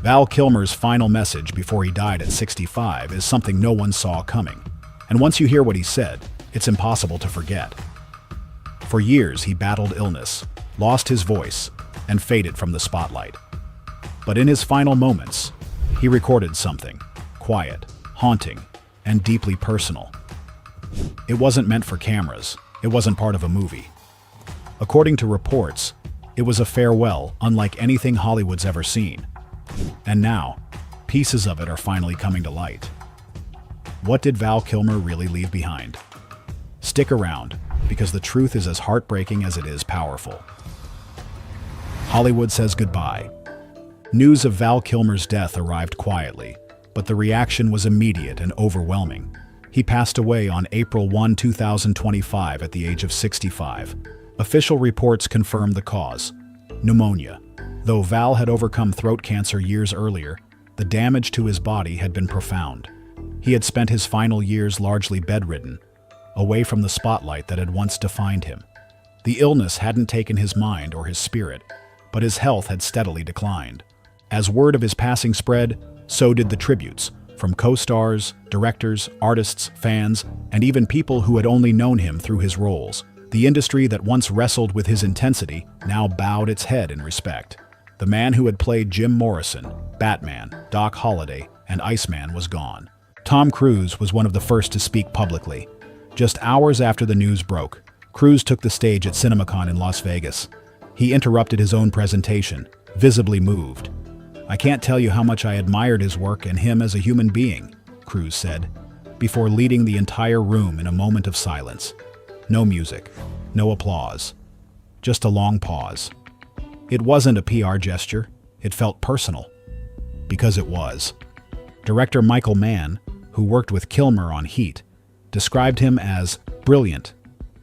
Val Kilmer's final message before he died at 65 is something no one saw coming. And once you hear what he said, it's impossible to forget. For years, he battled illness, lost his voice, and faded from the spotlight. But in his final moments, he recorded something quiet, haunting, and deeply personal. It wasn't meant for cameras. It wasn't part of a movie. According to reports, it was a farewell unlike anything Hollywood's ever seen. And now, pieces of it are finally coming to light. What did Val Kilmer really leave behind? Stick around, because the truth is as heartbreaking as it is powerful. Hollywood says goodbye. News of Val Kilmer's death arrived quietly, but the reaction was immediate and overwhelming. He passed away on April 1, 2025 at the age of 65. Official reports confirmed the cause: pneumonia. Though Val had overcome throat cancer years earlier, the damage to his body had been profound. He had spent his final years largely bedridden, away from the spotlight that had once defined him. The illness hadn't taken his mind or his spirit, but his health had steadily declined. As word of his passing spread, so did the tributes, from co-stars, directors, artists, fans, and even people who had only known him through his roles. The industry that once wrestled with his intensity now bowed its head in respect. The man who had played Jim Morrison, Batman, Doc Holliday, and Iceman was gone. Tom Cruise was one of the first to speak publicly. Just hours after the news broke, Cruise took the stage at CinemaCon in Las Vegas. He interrupted his own presentation, visibly moved. "I can't tell you how much I admired his work and him as a human being," Cruise said, before leading the entire room in a moment of silence. No music, no applause, just a long pause. It wasn't a PR gesture, it felt personal. Because it was. Director Michael Mann, who worked with Kilmer on Heat, described him as brilliant,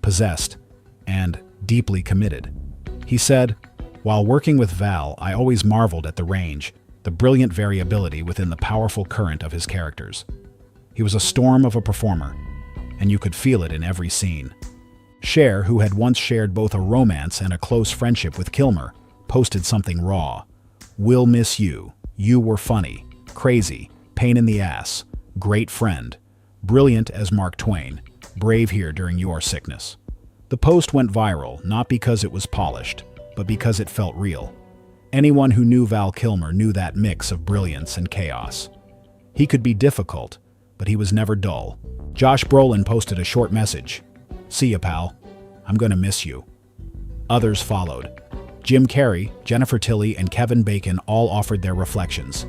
possessed, and deeply committed. He said, "While working with Val, I always marveled at the range, the brilliant variability within the powerful current of his characters. He was a storm of a performer, and you could feel it in every scene." Cher, who had once shared both a romance and a close friendship with Kilmer, posted something raw. "Will miss you. You were funny, crazy, pain in the ass, great friend, brilliant as Mark Twain, brave here during your sickness." The post went viral not because it was polished, but because it felt real. Anyone who knew Val Kilmer knew that mix of brilliance and chaos. He could be difficult, but he was never dull. Josh Brolin posted a short message. "See ya, pal. I'm gonna miss you." Others followed. Jim Carrey, Jennifer Tilly, and Kevin Bacon all offered their reflections.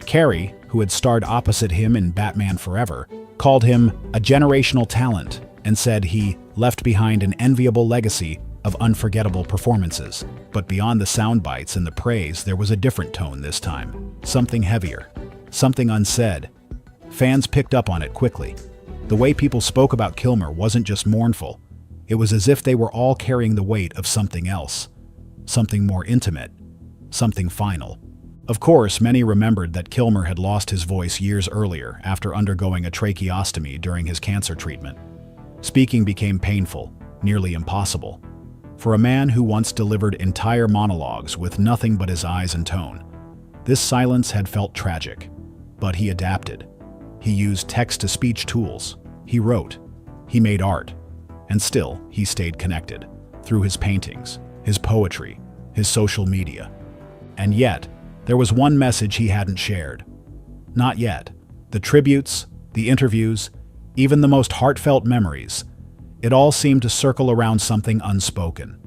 Carrey, who had starred opposite him in Batman Forever, called him a generational talent and said he left behind an enviable legacy of unforgettable performances. But beyond the sound bites and the praise, there was a different tone this time. Something heavier. Something unsaid. Fans picked up on it quickly. The way people spoke about Kilmer wasn't just mournful. It was as if they were all carrying the weight of something else. Something more intimate. Something final. Of course, many remembered that Kilmer had lost his voice years earlier after undergoing a tracheostomy during his cancer treatment. Speaking became painful, nearly impossible. For a man who once delivered entire monologues with nothing but his eyes and tone, this silence had felt tragic. But he adapted. He used text-to-speech tools. He wrote. He made art. And still, he stayed connected. Through his paintings, his poetry, his social media. And yet, there was one message he hadn't shared. Not yet. The tributes, the interviews, even the most heartfelt memories, it all seemed to circle around something unspoken.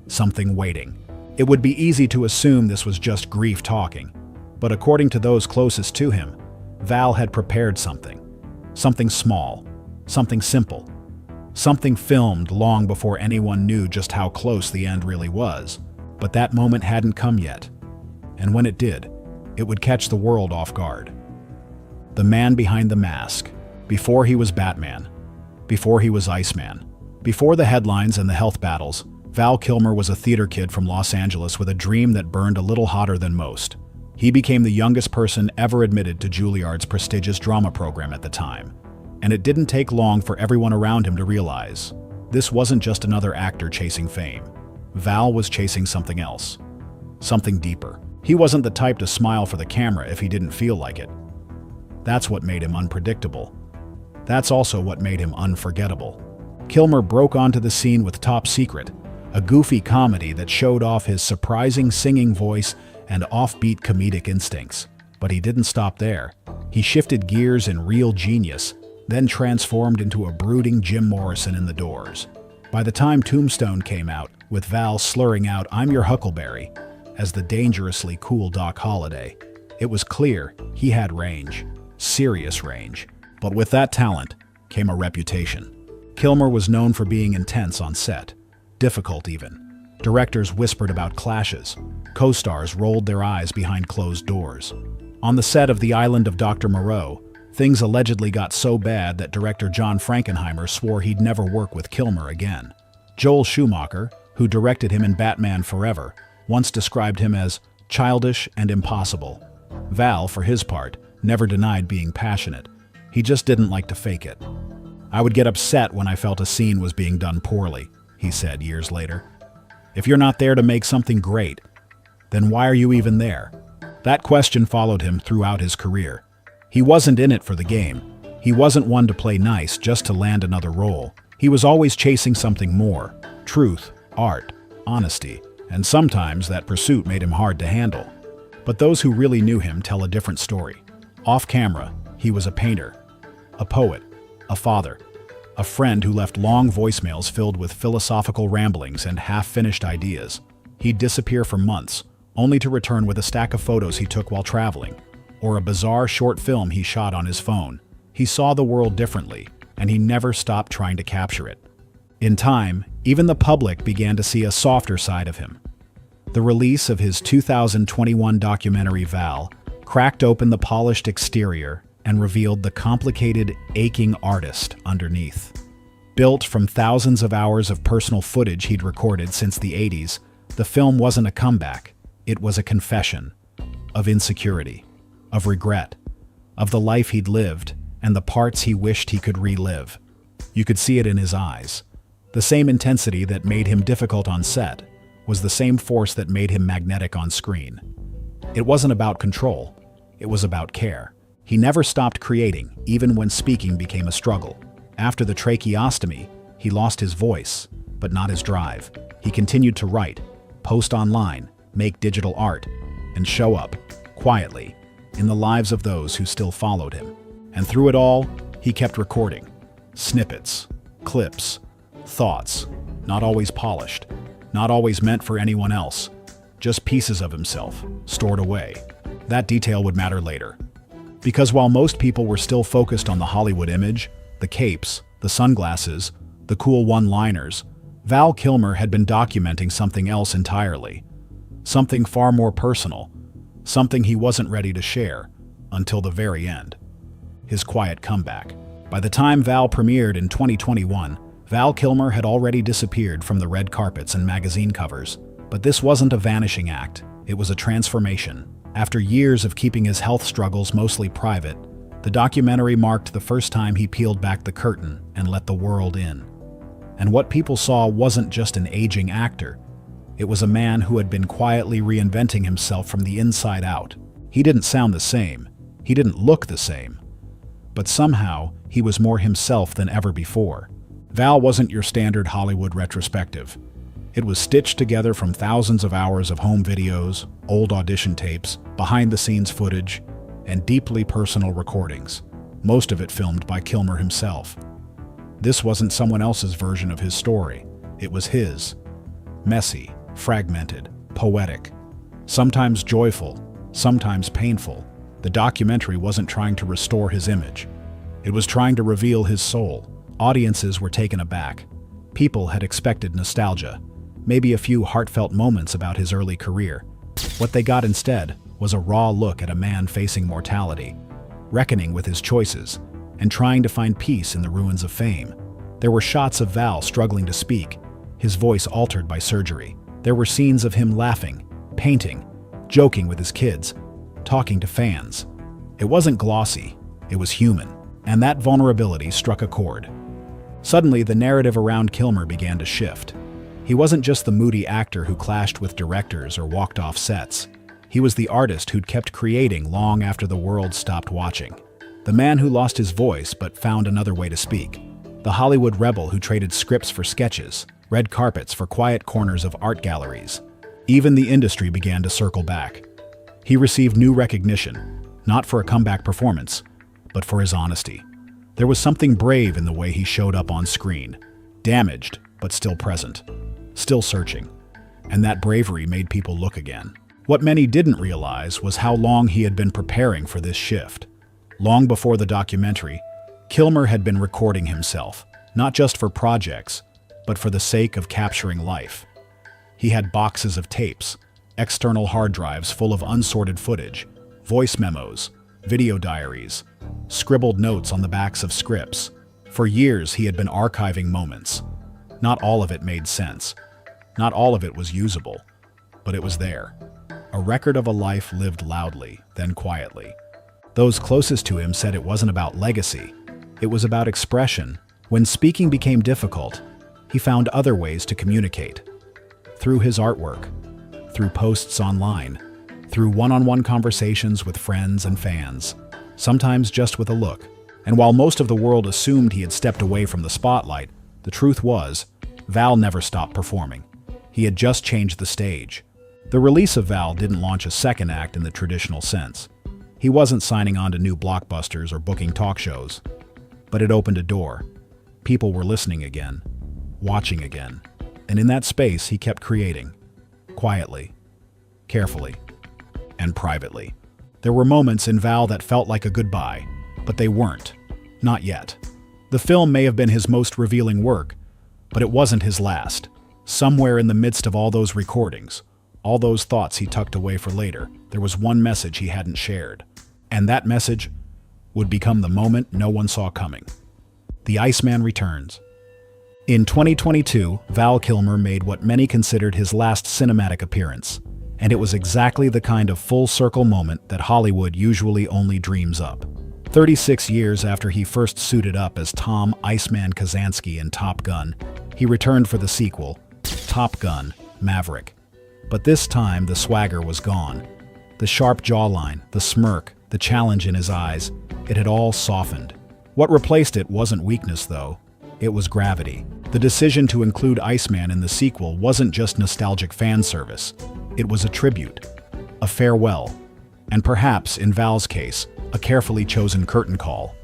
Something waiting. It would be easy to assume this was just grief talking. But according to those closest to him, Val had prepared something. Something small. Something simple. Something filmed long before anyone knew just how close the end really was. But that moment hadn't come yet. And when it did, it would catch the world off guard. The man behind the mask. Before he was Batman. Before he was Iceman. Before the headlines and the health battles, Val Kilmer was a theater kid from Los Angeles with a dream that burned a little hotter than most. He became the youngest person ever admitted to Juilliard's prestigious drama program at the time. And it didn't take long for everyone around him to realize this wasn't just another actor chasing fame. Val was chasing something else. Something deeper. He wasn't the type to smile for the camera if he didn't feel like it. That's what made him unpredictable. That's also what made him unforgettable. Kilmer broke onto the scene with Top Secret, a goofy comedy that showed off his surprising singing voice and offbeat comedic instincts. But he didn't stop there. He shifted gears in real genius, then transformed into a brooding Jim Morrison in The Doors. By the time Tombstone came out, with Val slurring out "I'm your Huckleberry" as the dangerously cool Doc Holliday, it was clear he had range, serious range. But with that talent came a reputation. Kilmer was known for being intense on set, difficult even. Directors whispered about clashes. Co-stars rolled their eyes behind closed doors. On the set of The Island of Dr. Moreau, things allegedly got so bad that director John Frankenheimer swore he'd never work with Kilmer again. Joel Schumacher, who directed him in Batman Forever, once described him as childish and impossible. Val, for his part, never denied being passionate. He just didn't like to fake it. "I would get upset when I felt a scene was being done poorly," he said years later. "If you're not there to make something great, then why are you even there?" That question followed him throughout his career. He wasn't in it for the game. He wasn't one to play nice just to land another role. He was always chasing something more: truth, art, honesty, and sometimes that pursuit made him hard to handle. But those who really knew him tell a different story. Off camera, he was a painter, a poet, a father, a friend who left long voicemails filled with philosophical ramblings and half-finished ideas. He'd disappear for months, only to return with a stack of photos he took while traveling, or a bizarre short film he shot on his phone. He saw the world differently, and he never stopped trying to capture it. In time, even the public began to see a softer side of him. The release of his 2021 documentary Val cracked open the polished exterior and revealed the complicated, aching artist underneath. Built from thousands of hours of personal footage he'd recorded since the 80s, the film wasn't a comeback. It was a confession of insecurity, of regret, of the life he'd lived and the parts he wished he could relive. You could see it in his eyes. The same intensity that made him difficult on set was the same force that made him magnetic on screen. It wasn't about control. It was about care. He never stopped creating, even when speaking became a struggle. After the tracheostomy, he lost his voice, but not his drive. He continued to write, post online, make digital art, and show up, quietly, in the lives of those who still followed him. And through it all, he kept recording. Snippets, clips, thoughts, not always polished, not always meant for anyone else, just pieces of himself, stored away. That detail would matter later. Because while most people were still focused on the Hollywood image, the capes, the sunglasses, the cool one-liners, Val Kilmer had been documenting something else entirely. Something far more personal, something he wasn't ready to share until the very end. His quiet comeback. By the time Val premiered in 2021, Val Kilmer had already disappeared from the red carpets and magazine covers. But this wasn't a vanishing act, it was a transformation. After years of keeping his health struggles mostly private, the documentary marked the first time he peeled back the curtain and let the world in. And what people saw wasn't just an aging actor. It was a man who had been quietly reinventing himself from the inside out. He didn't sound the same. He didn't look the same. But somehow, he was more himself than ever before. Val wasn't your standard Hollywood retrospective. It was stitched together from thousands of hours of home videos, old audition tapes, behind-the-scenes footage, and deeply personal recordings, most of it filmed by Kilmer himself. This wasn't someone else's version of his story. It was his. Messy, fragmented, poetic, sometimes joyful, sometimes painful. The documentary wasn't trying to restore his image. It was trying to reveal his soul. Audiences were taken aback. People had expected nostalgia, maybe a few heartfelt moments about his early career. What they got instead was a raw look at a man facing mortality, reckoning with his choices, and trying to find peace in the ruins of fame. There were shots of Val struggling to speak, his voice altered by surgery. There were scenes of him laughing, painting, joking with his kids, talking to fans. It wasn't glossy, it was human, and that vulnerability struck a chord. Suddenly, the narrative around Kilmer began to shift. He wasn't just the moody actor who clashed with directors or walked off sets. He was the artist who'd kept creating long after the world stopped watching. The man who lost his voice but found another way to speak. The Hollywood rebel who traded scripts for sketches, red carpets for quiet corners of art galleries. Even the industry began to circle back. He received new recognition, not for a comeback performance, but for his honesty. There was something brave in the way he showed up on screen. Damaged, but still present. Still searching. And that bravery made people look again. What many didn't realize was how long he had been preparing for this shift. Long before the documentary, Kilmer had been recording himself, not just for projects, but for the sake of capturing life. He had boxes of tapes, external hard drives full of unsorted footage, voice memos, video diaries, scribbled notes on the backs of scripts. For years, he had been archiving moments. Not all of it made sense. Not all of it was usable, but it was there. A record of a life lived loudly, then quietly. Those closest to him said it wasn't about legacy. It was about expression. When speaking became difficult, he found other ways to communicate. Through his artwork, through posts online, through one-on-one conversations with friends and fans, sometimes just with a look. And while most of the world assumed he had stepped away from the spotlight, the truth was, Val never stopped performing. He had just changed the stage. The release of Val didn't launch a second act in the traditional sense. He wasn't signing on to new blockbusters or booking talk shows. But it opened a door. People were listening again, watching again. And in that space, he kept creating. Quietly, carefully, and privately. There were moments in Val that felt like a goodbye, but they weren't. Not yet. The film may have been his most revealing work, but it wasn't his last. Somewhere in the midst of all those recordings, all those thoughts he tucked away for later, there was one message he hadn't shared. And that message would become the moment no one saw coming. The Iceman returns. In 2022, Val Kilmer made what many considered his last cinematic appearance. And it was exactly the kind of full-circle moment that Hollywood usually only dreams up. 36 years after he first suited up as Tom "Iceman" Kazansky in Top Gun, he returned for the sequel, Top Gun: Maverick. But this time, the swagger was gone. The sharp jawline, the smirk, the challenge in his eyes, it had all softened. What replaced it wasn't weakness, though. It was gravity. The decision to include Iceman in the sequel wasn't just nostalgic fan service. It was a tribute, a farewell, and perhaps, in Val's case, a carefully chosen curtain call.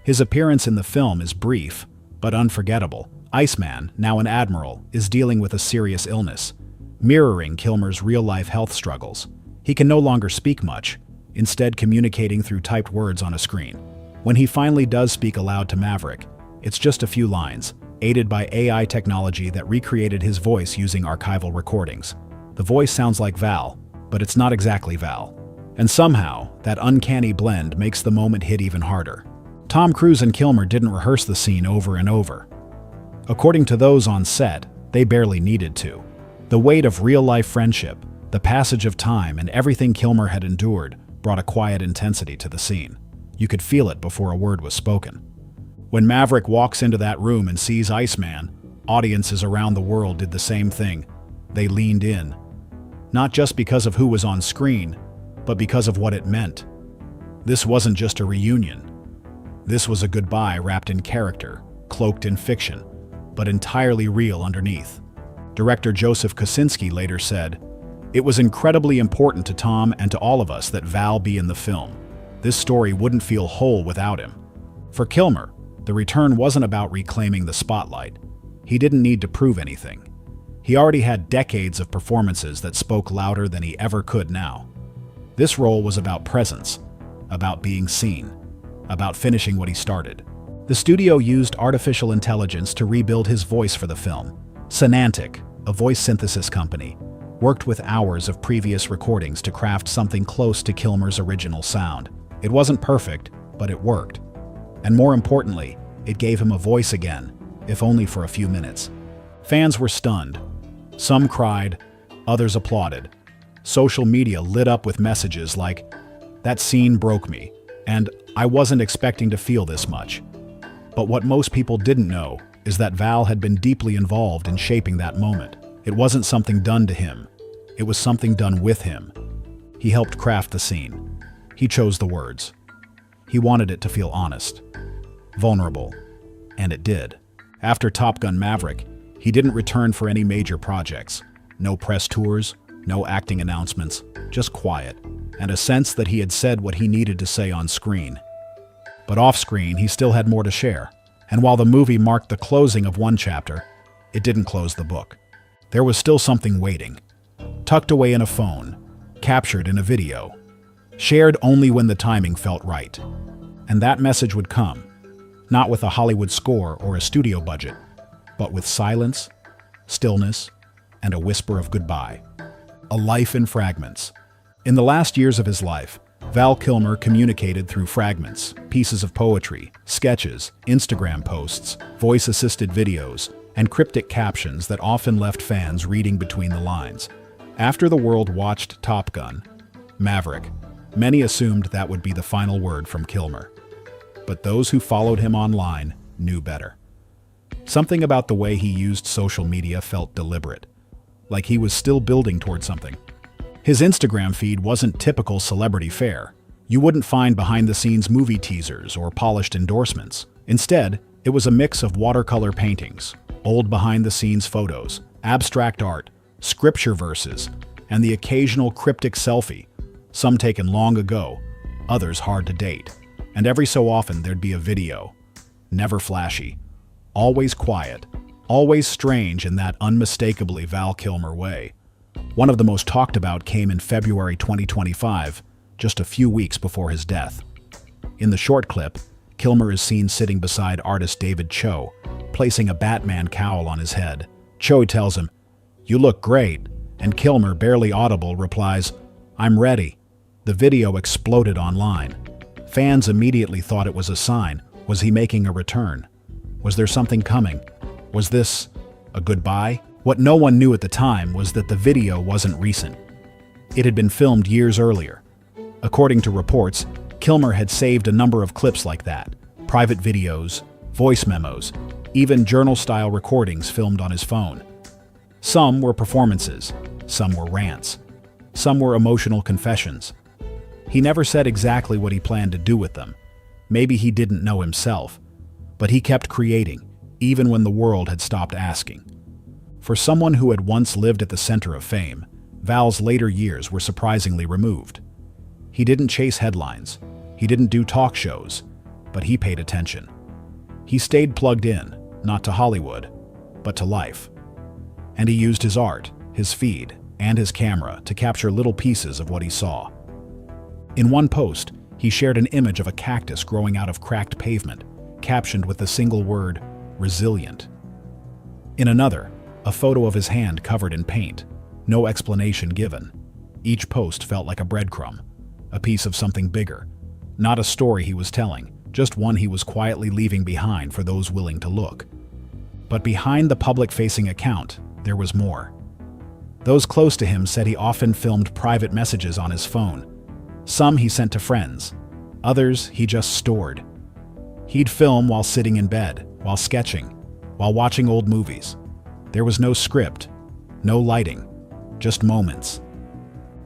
His appearance in the film is brief, but unforgettable. Iceman, now an admiral, is dealing with a serious illness, mirroring Kilmer's real-life health struggles. He can no longer speak much, instead communicating through typed words on a screen. When he finally does speak aloud to Maverick, it's just a few lines, aided by AI technology that recreated his voice using archival recordings. The voice sounds like Val, but it's not exactly Val. And somehow, that uncanny blend makes the moment hit even harder. Tom Cruise and Kilmer didn't rehearse the scene over and over. According to those on set, they barely needed to. The weight of real-life friendship, the passage of time, and everything Kilmer had endured brought a quiet intensity to the scene. You could feel it before a word was spoken. When Maverick walks into that room and sees Iceman, audiences around the world did the same thing. They leaned in. Not just because of who was on screen, but because of what it meant. This wasn't just a reunion. This was a goodbye wrapped in character, cloaked in fiction, but entirely real underneath. Director Joseph Kosinski later said, "It was incredibly important to Tom and to all of us that Val be in the film. This story wouldn't feel whole without him." For Kilmer, the return wasn't about reclaiming the spotlight. He didn't need to prove anything. He already had decades of performances that spoke louder than he ever could now. This role was about presence, about being seen, about finishing what he started. The studio used artificial intelligence to rebuild his voice for the film. Sonantic, a voice synthesis company, worked with hours of previous recordings to craft something close to Kilmer's original sound. It wasn't perfect, but it worked. And more importantly, it gave him a voice again, if only for a few minutes. Fans were stunned. Some cried, others applauded. Social media lit up with messages like, "That scene broke me," and "I wasn't expecting to feel this much." But what most people didn't know is that Val had been deeply involved in shaping that moment. It wasn't something done to him. It was something done with him. He helped craft the scene. He chose the words. He wanted it to feel honest, vulnerable, and it did. After Top Gun Maverick, he didn't return for any major projects. No press tours, no acting announcements, just quiet, and a sense that he had said what he needed to say on screen. But off-screen, he still had more to share. And while the movie marked the closing of one chapter, it didn't close the book. There was still something waiting, tucked away in a phone, captured in a video, shared only when the timing felt right. And that message would come, not with a Hollywood score or a studio budget, but with silence, stillness, and a whisper of goodbye. A life in fragments. In the last years of his life, Val Kilmer communicated through fragments, pieces of poetry, sketches, Instagram posts, voice-assisted videos, and cryptic captions that often left fans reading between the lines. After the world watched Top Gun, Maverick, many assumed that would be the final word from Kilmer. But those who followed him online knew better. Something about the way he used social media felt deliberate, like he was still building toward something. His Instagram feed wasn't typical celebrity fare. You wouldn't find behind-the-scenes movie teasers or polished endorsements. Instead, it was a mix of watercolor paintings, old behind-the-scenes photos, abstract art, scripture verses, and the occasional cryptic selfie, some taken long ago, others hard to date. And every so often there'd be a video. Never flashy, always quiet, always strange in that unmistakably Val Kilmer way. One of the most talked about came in February 2025, just a few weeks before his death. In the short clip, Kilmer is seen sitting beside artist David Cho, placing a Batman cowl on his head. Cho tells him, "You look great," and Kilmer, barely audible, replies, "I'm ready." The video exploded online. Fans immediately thought it was a sign. Was he making a return? Was there something coming? Was this a goodbye? What no one knew at the time was that the video wasn't recent. It had been filmed years earlier. According to reports, Kilmer had saved a number of clips like that, private videos, voice memos, even journal-style recordings filmed on his phone. Some were performances, some were rants, some were emotional confessions. He never said exactly what he planned to do with them. Maybe he didn't know himself, but he kept creating, even when the world had stopped asking. For someone who had once lived at the center of fame, Val's later years were surprisingly removed. He didn't chase headlines, he didn't do talk shows, but he paid attention. He stayed plugged in, not to Hollywood, but to life. And he used his art, his feed, and his camera to capture little pieces of what he saw. In one post, he shared an image of a cactus growing out of cracked pavement, captioned with the single word, "resilient." In another, a photo of his hand covered in paint, no explanation given. Each post felt like a breadcrumb, a piece of something bigger. Not a story he was telling, just one he was quietly leaving behind for those willing to look. But behind the public-facing account, there was more. Those close to him said he often filmed private messages on his phone. Some he sent to friends, others he just stored. He'd film while sitting in bed, while sketching, while watching old movies. There was no script, no lighting, just moments.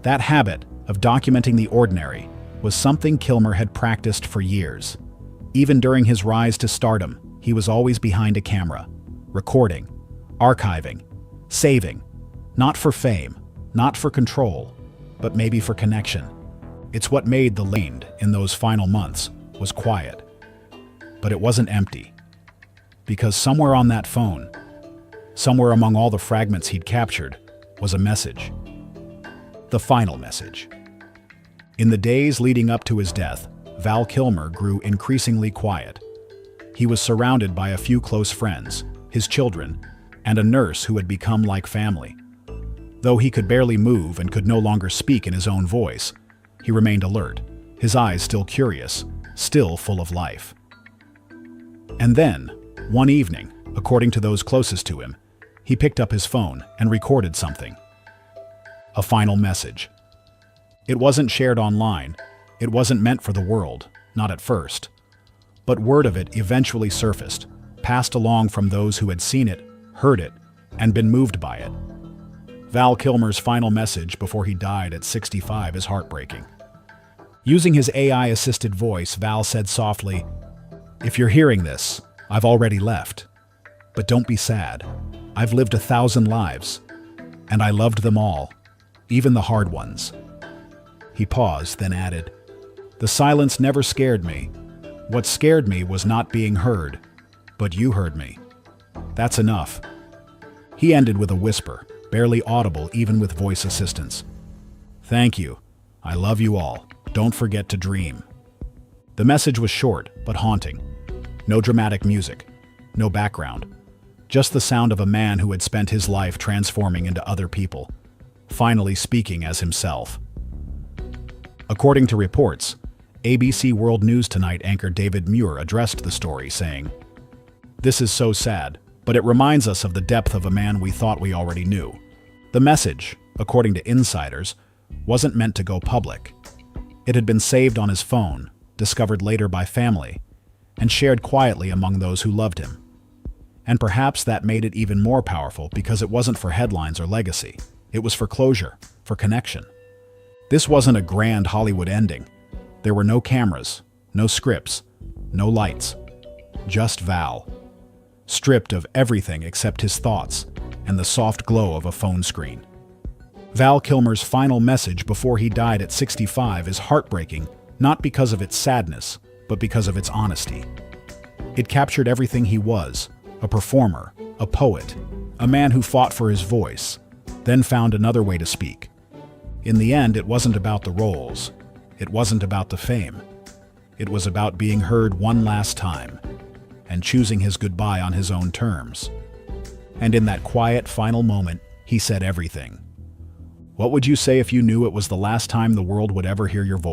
That habit of documenting the ordinary was something Kilmer had practiced for years. Even during his rise to stardom, he was always behind a camera, recording, archiving, saving, not for fame, not for control, but maybe for connection. It's what made the land in those final months was quiet. But it wasn't empty. Because somewhere on that phone, somewhere among all the fragments he'd captured, was a message. The final message. In the days leading up to his death, Val Kilmer grew increasingly quiet. He was surrounded by a few close friends, his children, and a nurse who had become like family. Though he could barely move and could no longer speak in his own voice, he remained alert, his eyes still curious, still full of life. And then, one evening, according to those closest to him, he picked up his phone and recorded something. A final message. It wasn't shared online. It wasn't meant for the world, not at first. But word of it eventually surfaced, passed along from those who had seen it, heard it, and been moved by it. Val Kilmer's final message before he died at 65 is heartbreaking. Using his AI-assisted voice, Val said softly, "If you're hearing this, I've already left. But don't be sad. I've lived 1,000 lives, and I loved them all, even the hard ones." He paused, then added, "The silence never scared me. What scared me was not being heard, but you heard me. That's enough." He ended with a whisper, barely audible even with voice assistance. "Thank you. I love you all. Don't forget to dream." The message was short, but haunting. No dramatic music, no background. Just the sound of a man who had spent his life transforming into other people, finally speaking as himself. According to reports, ABC World News Tonight anchor David Muir addressed the story, saying, "This is so sad, but it reminds us of the depth of a man we thought we already knew." The message, according to insiders, wasn't meant to go public. It had been saved on his phone, discovered later by family, and shared quietly among those who loved him. And perhaps that made it even more powerful because it wasn't for headlines or legacy. It was for closure, for connection. This wasn't a grand Hollywood ending. There were no cameras, no scripts, no lights. Just Val, stripped of everything except his thoughts and the soft glow of a phone screen. Val Kilmer's final message before he died at 65 is heartbreaking, not because of its sadness, but because of its honesty. It captured everything he was, a performer, a poet, a man who fought for his voice, then found another way to speak. In the end, it wasn't about the roles. It wasn't about the fame. It was about being heard one last time and choosing his goodbye on his own terms. And in that quiet final moment, he said everything. What would you say if you knew it was the last time the world would ever hear your voice?